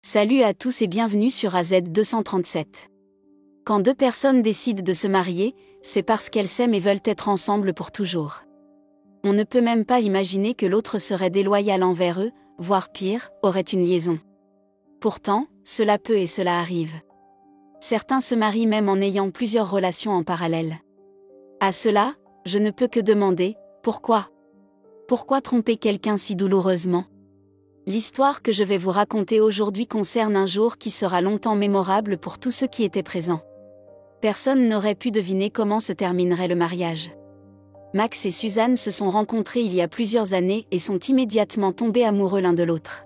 Salut à tous et bienvenue sur AZ 237. Quand deux personnes décident de se marier, c'est parce qu'elles s'aiment et veulent être ensemble pour toujours. On ne peut même pas imaginer que l'autre serait déloyal envers eux, voire pire, aurait une liaison. Pourtant, cela peut et cela arrive. Certains se marient même en ayant plusieurs relations en parallèle. À cela, je ne peux que demander, pourquoi ? Pourquoi tromper quelqu'un si douloureusement ? L'histoire que je vais vous raconter aujourd'hui concerne un jour qui sera longtemps mémorable pour tous ceux qui étaient présents. Personne n'aurait pu deviner comment se terminerait le mariage. Max et Suzanne se sont rencontrés il y a plusieurs années et sont immédiatement tombés amoureux l'un de l'autre.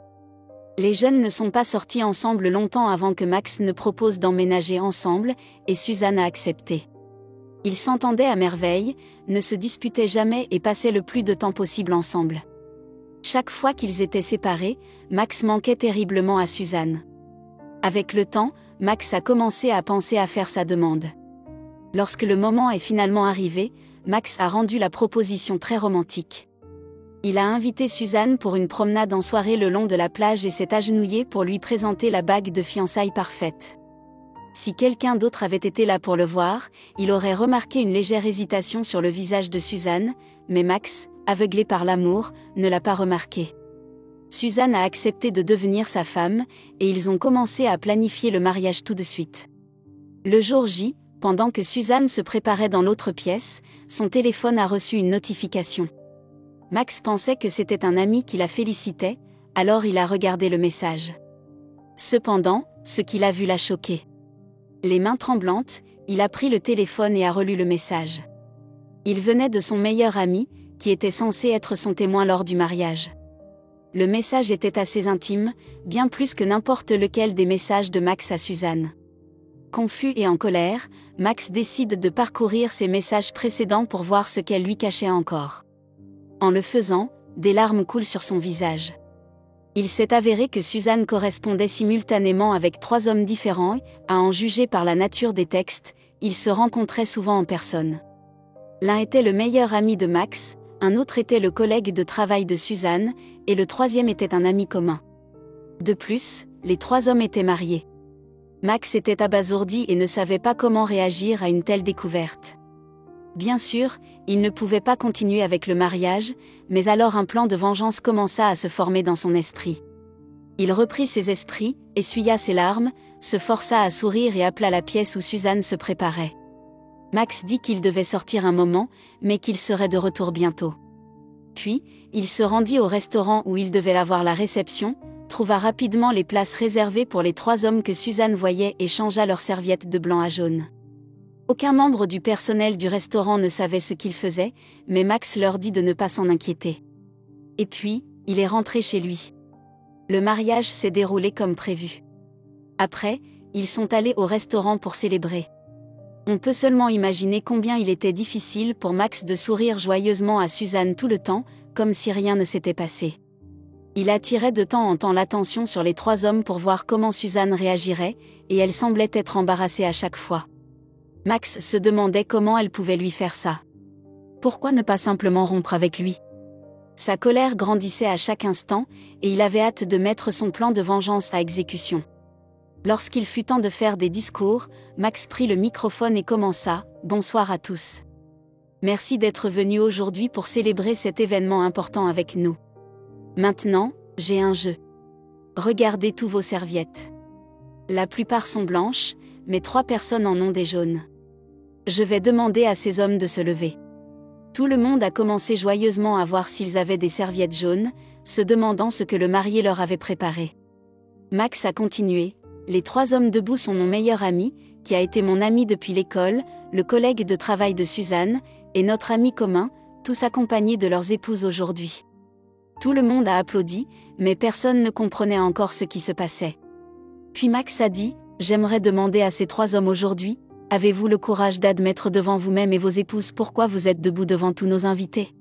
Les jeunes ne sont pas sortis ensemble longtemps avant que Max ne propose d'emménager ensemble, et Suzanne a accepté. Ils s'entendaient à merveille, ne se disputaient jamais et passaient le plus de temps possible ensemble. Chaque fois qu'ils étaient séparés, Max manquait terriblement à Suzanne. Avec le temps, Max a commencé à penser à faire sa demande. Lorsque le moment est finalement arrivé, Max a rendu la proposition très romantique. Il a invité Suzanne pour une promenade en soirée le long de la plage et s'est agenouillé pour lui présenter la bague de fiançailles parfaite. Si quelqu'un d'autre avait été là pour le voir, il aurait remarqué une légère hésitation sur le visage de Suzanne, mais Max, aveuglé par l'amour, ne l'a pas remarqué. Suzanne a accepté de devenir sa femme, et ils ont commencé à planifier le mariage tout de suite. Le jour J, pendant que Suzanne se préparait dans l'autre pièce, son téléphone a reçu une notification. Max pensait que c'était un ami qui la félicitait, alors il a regardé le message. Cependant, ce qu'il a vu l'a choqué. Les mains tremblantes, il a pris le téléphone et a relu le message. Il venait de son meilleur ami, qui était censé être son témoin lors du mariage. Le message était assez intime, bien plus que n'importe lequel des messages de Max à Suzanne. Confus et en colère, Max décide de parcourir ses messages précédents pour voir ce qu'elle lui cachait encore. En le faisant, des larmes coulent sur son visage. Il s'est avéré que Suzanne correspondait simultanément avec 3 hommes différents et, à en juger par la nature des textes, ils se rencontraient souvent en personne. L'un était le meilleur ami de Max, un autre était le collègue de travail de Suzanne, et le troisième était un ami commun. De plus, les 3 hommes étaient mariés. Max était abasourdi et ne savait pas comment réagir à une telle découverte. Bien sûr, il ne pouvait pas continuer avec le mariage, mais alors un plan de vengeance commença à se former dans son esprit. Il reprit ses esprits, essuya ses larmes, se força à sourire et appela la pièce où Suzanne se préparait. Max dit qu'il devait sortir un moment, mais qu'il serait de retour bientôt. Puis, il se rendit au restaurant où il devait avoir la réception, trouva rapidement les places réservées pour les 3 hommes que Suzanne voyait et changea leurs serviettes de blanc à jaune. Aucun membre du personnel du restaurant ne savait ce qu'il faisait, mais Max leur dit de ne pas s'en inquiéter. Et puis, il est rentré chez lui. Le mariage s'est déroulé comme prévu. Après, ils sont allés au restaurant pour célébrer. On peut seulement imaginer combien il était difficile pour Max de sourire joyeusement à Suzanne tout le temps, comme si rien ne s'était passé. Il attirait de temps en temps l'attention sur les 3 hommes pour voir comment Suzanne réagirait, et elle semblait être embarrassée à chaque fois. Max se demandait comment elle pouvait lui faire ça. Pourquoi ne pas simplement rompre avec lui ? Sa colère grandissait à chaque instant, et il avait hâte de mettre son plan de vengeance à exécution. Lorsqu'il fut temps de faire des discours, Max prit le microphone et commença « Bonsoir à tous. Merci d'être venus aujourd'hui pour célébrer cet événement important avec nous. Maintenant, j'ai un jeu. Regardez tous vos serviettes. La plupart sont blanches, mais 3 personnes en ont des jaunes. Je vais demander à ces hommes de se lever. » Tout le monde a commencé joyeusement à voir s'ils avaient des serviettes jaunes, se demandant ce que le marié leur avait préparé. Max a continué. Les 3 hommes debout sont mon meilleur ami, qui a été mon ami depuis l'école, le collègue de travail de Suzanne, et notre ami commun, tous accompagnés de leurs épouses aujourd'hui. Tout le monde a applaudi, mais personne ne comprenait encore ce qui se passait. Puis Max a dit, « J'aimerais demander à ces 3 hommes aujourd'hui, avez-vous le courage d'admettre devant vous-même et vos épouses pourquoi vous êtes debout devant tous nos invités ?»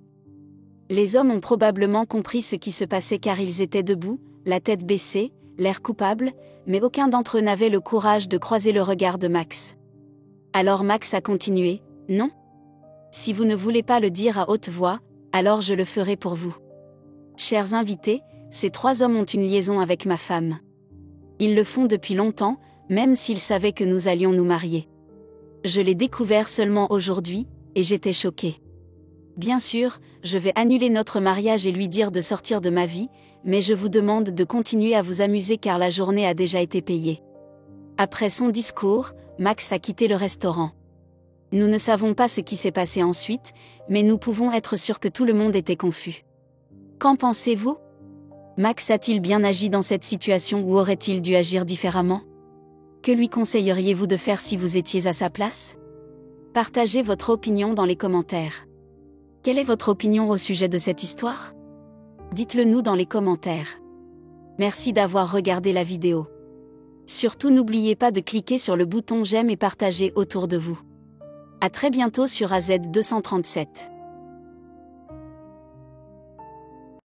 Les hommes ont probablement compris ce qui se passait car ils étaient debout, la tête baissée, l'air coupable, mais aucun d'entre eux n'avait le courage de croiser le regard de Max. Alors Max a continué, « Non ? Si vous ne voulez pas le dire à haute voix, alors je le ferai pour vous. Chers invités, ces 3 hommes ont une liaison avec ma femme. Ils le font depuis longtemps, même s'ils savaient que nous allions nous marier. Je l'ai découvert seulement aujourd'hui, et j'étais choquée. Bien sûr, je vais annuler notre mariage et lui dire de sortir de ma vie, mais je vous demande de continuer à vous amuser car la journée a déjà été payée. Après son discours, Max a quitté le restaurant. Nous ne savons pas ce qui s'est passé ensuite, mais nous pouvons être sûrs que tout le monde était confus. Qu'en pensez-vous ? Max a-t-il bien agi dans cette situation ou aurait-il dû agir différemment ? Que lui conseilleriez-vous de faire si vous étiez à sa place ? Partagez votre opinion dans les commentaires. Quelle est votre opinion au sujet de cette histoire ? Dites-le nous dans les commentaires. Merci d'avoir regardé la vidéo. Surtout n'oubliez pas de cliquer sur le bouton j'aime et partager autour de vous. À très bientôt sur AZ237.